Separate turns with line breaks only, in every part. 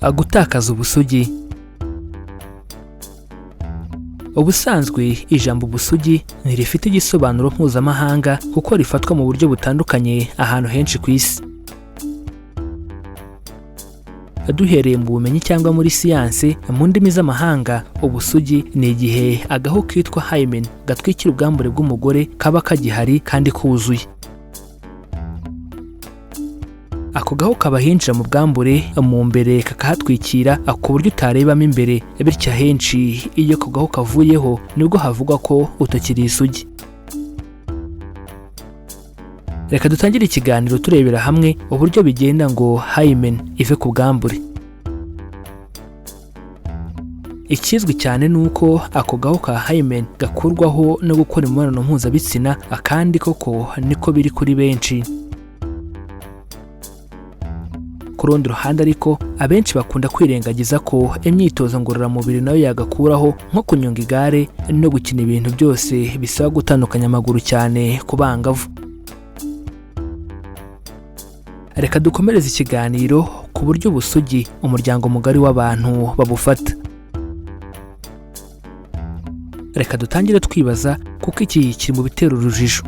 Gutakaza ubusugi. Ubusanzwe ijambo ubusugi ntirifite igisobanuro mpuzamahanga kuko rifatwa mu buryo butandukanye ahantu henshi ku isi. Duhereye mu bumenyi cyangwa muri siyanse, mu ndimi z'amahanga, ubusugi ni igihe agahu kitwa hymen gatwikira ubwambure bw'umugore kaba kagihari kandi kuzuye. Ako gahu kaba hinjira mu bwambure mu mbere kakahatwikira ku buryo utarebamo imbere, bityo ahenshi iyo ako gahu kavuyeho nibwo havugwa ko utakiri isugi. Reka dutangire ikiganiro turebera hamwe uburyo bigenda ngo hymen ive ku bwambure. Ikizwi cyane nuko ako gahu ka hymen gakurwaho no gukora imibonano mpuzabitsina, kandi koko niko biri kuri benshi. Ku rundi ruhande ariko, abenshi bakunda kwirengagiza ko imyitozo ngororamubiri nayo yagakuraho, nko kunyonga igare no gukina ibintu byose bisaba gutandukanya amaguru cyane ku bangavu. Reka dukomereze ikiganiro ku buryo ubusugi umuryango mugari w'abantu babufata. Reka dutangire twibaza kuko iki kiri mu bitera urujijo.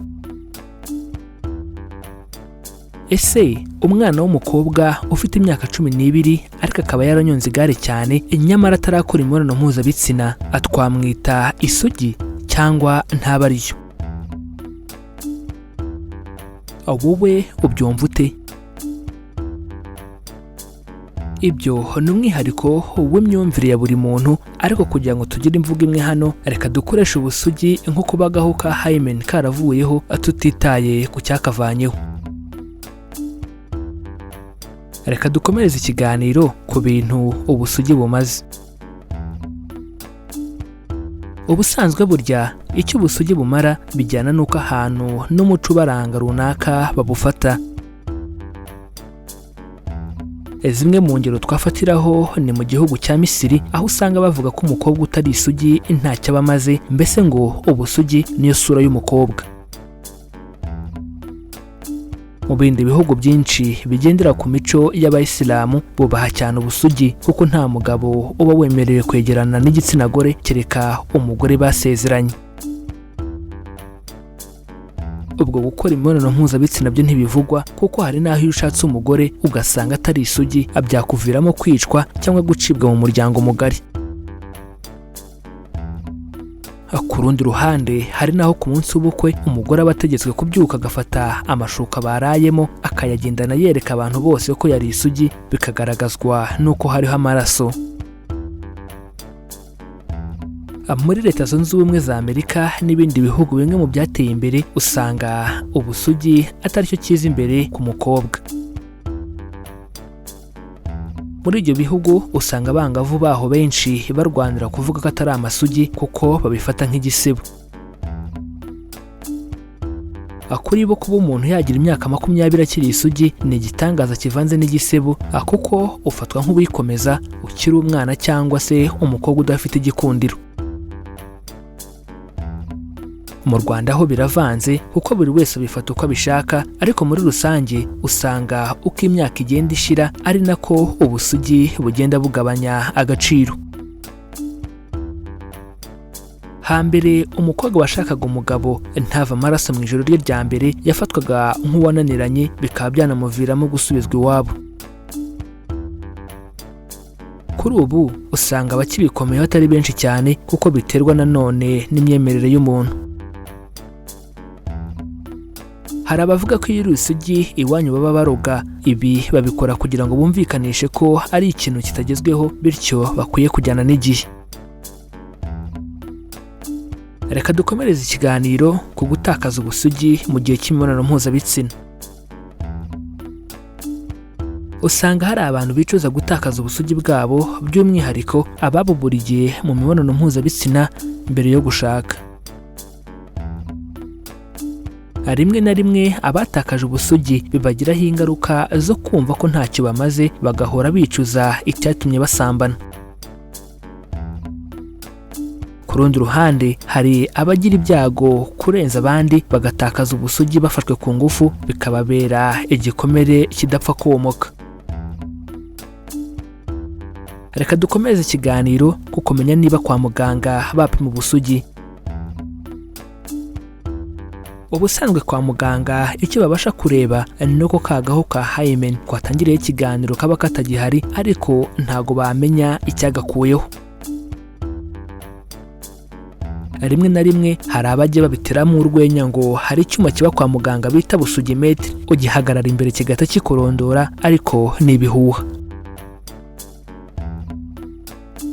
Ese umwana w'umukobwa ufite imyaka 12 ariko akaba yaranyonze igare cyane nyamara atarakora imibonano mpuzabitsina, twamwita isugi cyangwa ntaba ariyo? Wowe ubyumva ute? Ibyo ni umwihariko w'imyumvire ya buri muntu, ariko kugira ngo tugire imvugo imwe hano, reka dukoreshe ubusugi nko kuba agahu ka hymen karavuyeho tutitaye ku cyakavanyeho. Reka dukomereze ikiganiro ku bintu ubusugi bumaze. Ubusanzwe burya icyo ubusugi bumara bijyana n'uko ahantu n'umuco ubaranga runaka babufata. Zimwe mu ngero twafatiraho ni mu gihugu cya Misiri, aho usanga bavuga ko umukobwa utari isugi ntacyo aba amaze, mbese ngo ubusugi niyo sura y'umukobwa. Mu bindi bihugu byinshi bigendera ku mico y'abayisilamu, bubaha cyane ubusugi kuko nta mugabo uba wemerewe kwegerana n'igitsina gore kereka umugore basezeranye. Ubwo gukora imibonano mpuzabitsina byo ntibivugwa, kuko hari n'aho iyo ushatse umugore ugasanga atari isugi, byakuviramo kwicwa cyangwa gucibwa mu muryango mugari. Ku rundi ruhande, hari n'aho ku munsi w'ubukwe umugore aba ategetswe kubyuka agafata amashuka barayemo akayagendana yereka abantu bose ko yari isugi, bikagaragazwa n'uko hariho amaraso. Muri Leta Zunze Ubumwe za Amerika n'ibindi bihugu bimwe mu byateye imbere, usanga ubusugi atari cyo kiza imbere ku mukobwa. Muri ibyo bihugu usanga abangavu baho benshi barwanira kuvuga ko atari amasugi kuko babifata nk'igisebo. Kuri bo kuba umuntu yagira imyaka 20 akiri isugi ni igitangaza kivanze n'igisebo, kuko ufatwa nk'uwikomeza ukiri umwana cyangwa se umukobwa udafite igikundiro. Mu Rwanda ho biravanze kuko buri wese abifata uko abishaka, ariko muri rusange usanga uko imyaka igenda ishira ari nako ubusugi bugenda bugabanya agaciro. Hambere umukobwa washakaga umugabo ntava amaraso mu ijoro rye rya mbere yafatwaga nk'uwananiranye, bikaba byanamuviramo gusubizwa iwabo. Kuri ubu usanga abakibikomeye atari benshi cyane kuko biterwa nanone n'imyemerere y'umuntu. Hari abavuga ko iyo uri isugi iwanyu baba baroga, ibi babikora kugira ngo bumvikanishe ko ari ikintu kitagezweho, bityo bakwiye kujyana n'igihe. Reka dukomereze ikiganiro ku gutakaza ubusugi mu gihe cy'imibonano mpuzabitsina. Usanga hari abantu bicuza gutakaza ubusugi bwabo, by'umwihariko ababuburiye mu mibonano mpuzabitsina mbere yo gushaka. Rimwe na rimwe abatakaje ubusugi bibagiraho ingaruka zo kumva ko ntacyo bamaze, bagahora bicuza icyatumye basambana. Ku rundi ruhande, hari abagira ibyago kurenza abandi bagatakaza ubusugi bafashwe ku ngufu, bikababera igikomere kidapfa komoka. reka dukomeze ikiganiro ku kumenya niba kwa muganga bapima ubusugi. Ubusanzwe kwa muganga icyo babasha kureba ni uko kagahu ka hymen kwatangiriye ikiganiro kaba katagihari, ariko ntago bamenya icyagakuyeho. Rimwe na rimwe hari abajya babiteramo urwenya ngo hari icyuma kiba kwa muganga bita busugimetri, ugihagarara imbere kigahita kikorondora, ariko ni ibihuha.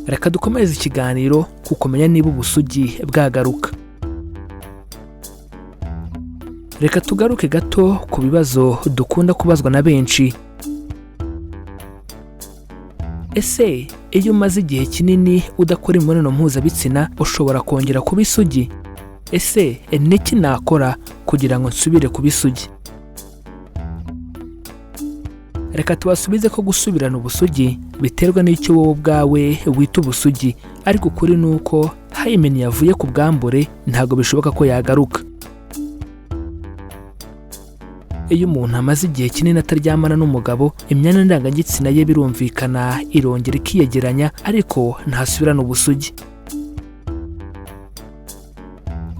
Reka dukomeze ikiganiro ku kumenya niba ubusugi bwagaruka. Reka tugaruke gato ku bibazo dukunda kubazwa na benshi. Ese iyo umaze igihe kinini udakora imibonano mpuzabitsina ushobora kongera kuba isugi? Ese niki nakora kugira ngo nsubire kuba isugi? Reka tubasubize ko gusubirana ubusugi biterwa n'icyo wowe ubwawe wita ubusugi, ariko ukuri ni uko hymen yavuye ku bwambure ntabwo bishoboka ko yagaruka. Iyo umuntu amaze igihe kinini ataryamana n'umugabo, imyanya ndangagitsina ye birumvikana irongera ikiyegeranya, ariko ntasubirana ubusugi.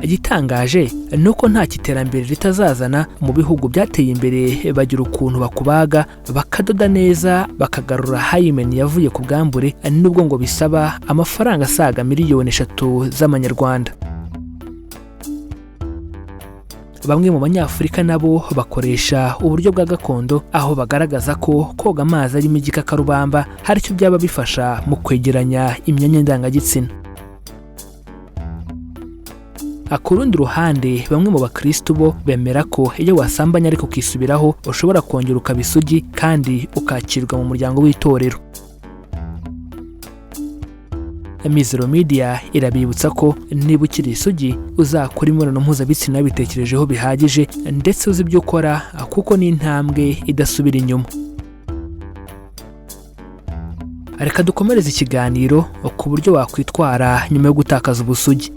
Igitangaje ni uko nta kiterambere ritazazana mu bihugu byateye imbere bagira ukuntu bakubaga bakadoda neza bakagarura hymen yavuye ku bwambure, nubwo ngo bisaba amafaranga asaga miliyoni 3 z'amanyarwanda. Bamwe mu banyafurika nabo bakoresha uburyo bwa gakondo, aho bagaragaza ko koga amazi arimo igikakarubamba haricyo byaba bifasha mu kwegeranya imyanya ndangagitsina. Ku rundi ruhande, bamwe mu bakristo bo bemera ko iyo wasambanya ariko ukisubiraho ushobora kongera ukaba isugi kandi ukakirwa mu muryango w'itorero. Mizero Media irabibutsa ko niba ukiri isugi uzakora imibonano mpuzabitsina wabitekerejeho bihagije ndetse uzi ibyo ukora, kuko ni intambwe idasubira inyuma. Reka dukomereze ikiganiro ku buryo wakwitwara nyuma yo gutakaza ubusugi.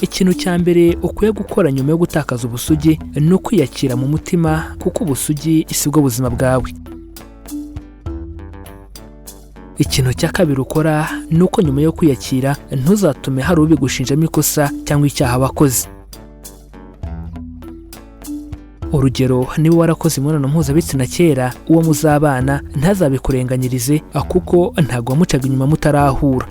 Ikintu cya mbere ukwiye gukora nyuma yo gutakaza ubusugi ni ukwiyakira mu mutima, kuko ubusugi si bwo buzima bwawe. Ikintu cya kabiri ukora ni uko nyuma yo kwiyakira ntuzatume hari ubigushinjamo ikosa cyangwa icyaha wakoze. Urugero, niba warakoze imibonano mpuzabitsina kera, uwo muzabana ntazabikurenganyirize, kuko ntabwo wamucaga inyuma mutarahura.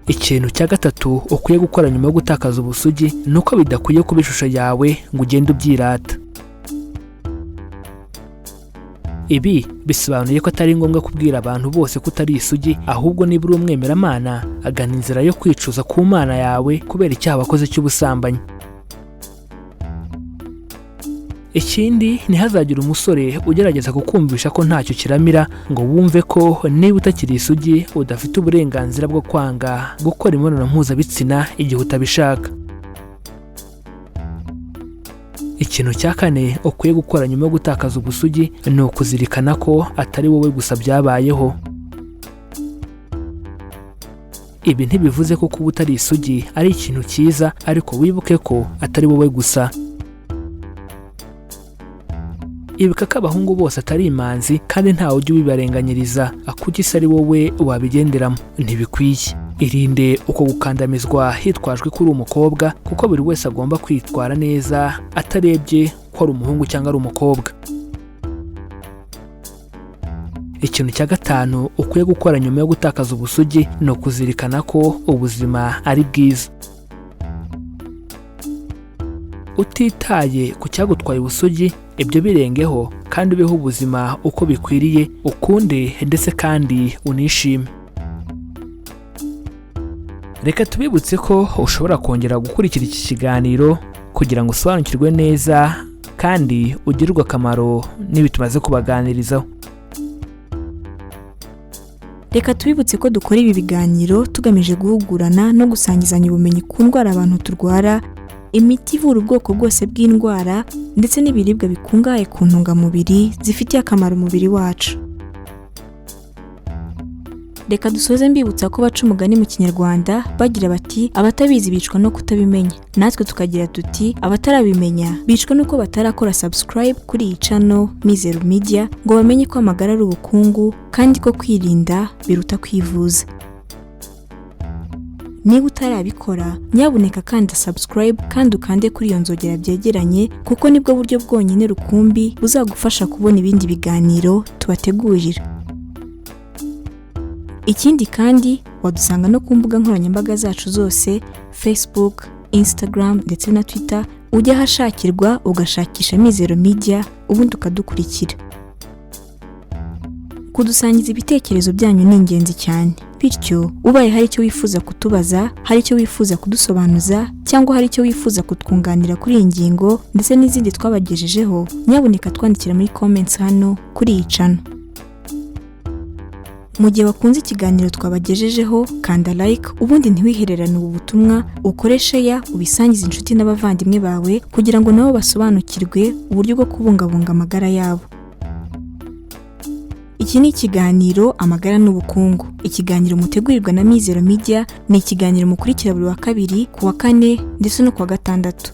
Ikintu cya gatatu ukwiye gukora nyuma yo gutakaza ubusugi ni uko bidakwiye kuba ishusho yawe ngo ugende ubyirata. Ibi bisobanuye ko atari ngombwa kubwira abantu bose ko utari isugi, ahubwo niba uri umwemeramana agana inzira yo kwicuza ku mana yawe kubera icyaha wakoze cy'ubusambanyi. Ikindi, ntihazagire umusore ugerageza kukumvisha ko ntacyo kiramira ngo wumve ko niba utakiri isugi udafite uburenganzira bwo kwanga gukora imibonano mpuzabitsina igihe utabishaka. Ikintu cya kane ukwiye gukora nyuma yo gutakaza ubusugi ni ukuzirikana ko atari wowe gusa byabayeho. Ibi ntibivuze ko kuba utari isugi ari ikintu cyiza, ariko wibuke ko atari wowe gusa. Ibuka ko abahungu bose atari imanzi kandi ntawe ujya ubibarenganyiriza, kuko isi ari wowe wabigenderamo. Ntibikwiye. Irinde uko gukandamizwa hitwajwe ko uri umukobwa, kuko buri wese agomba kwitwara neza atarebye ko ari umuhungu cyangwa ari umukobwa. Ikintu cya gatanu ukwiye gukora nyuma yo gutakaza ubusugi ni ukuzirikana ko ubuzima ari bwiza. Utitaye ku cyagutwaye ubusugi, ibyo birengeho kandi ubeho ubuzima uko bikwiriye, ukunde ndetse kandi unishime. Reka tubibutse ko ushobora kongera gukurikira iki kiganiro kugira ngo usobanukirwe neza kandi ugirirwe akamaro n'ibi tumaze kubaganirizaho.
Reka tubibutse ko dukora ibi biganiro tugamije guhugurana no gusangizanya ubumenyi ku ndwara abantu turwara, imiti ivura ubwoko bwose bw'indwara ndetse n'ibiribwa bikungahaye ku ntungamubiri zifitiye akamaro umubiri wacu. Reka dusoze mbibutsa ko baca umugani mu Kinyarwanda bagira bati abatabizi bicwa no kutabimenya. Natwe tukagira tuti abatarabimenya bicwa nuko batarakora subscribe kuri iyi channel Mizero Media ngo bamenye ko amagara ari ubukungu kandi ko kwirinda biruta kwivuza. Niba utarabikora nyabuneka kanda subscribe kandi ukande kuri iyo nzogera byegeranye kuko nibwo buryo bwonyine rukumbi buzagufasha kubona ibindi biganiro tubategurira. Ikindi kandi wadusanga no ku mbuga nkoranyambaga zacu zose, Facebook, Instagram ndetse na Twitter. Ujya hashakirwa ugashakisha Mizero Media ubundi ukadukurikira. Kudusangiza ibitekerezo byanyu ningenzi cyane. Bityo ubaye haricyo wifuza kutubaza, haricyo wifuza kudusobanuza cyangwa haricyo wifuza kutwunganira kuri iyi ngingo ndetse n'izindi twabagejejeho, nyabuneka twandikira muri comments hano kuri iyi channel. Mu gihe wakunze ikiganiro twabagejejeho, kanda like ubundi ntiwihererane ubu butumwa, ukore share ubisangize inshuti n'abavandimwe bawe kugira ngo nabo basobanukirwe uburyo bwo kubungabunga amagara yabo. Iki ni ikiganiro amagara n'ubukungu. Ikiganiro mutegurirwa na Mizero Media, ni ikiganiro mukurikira buri wa kabiri, ku wa kane ndetse no ku wa gatandatu.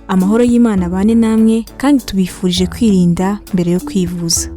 Amahoro y'Imana bane namwe kandi tubifurije kwirinda mbere yo kwivuza.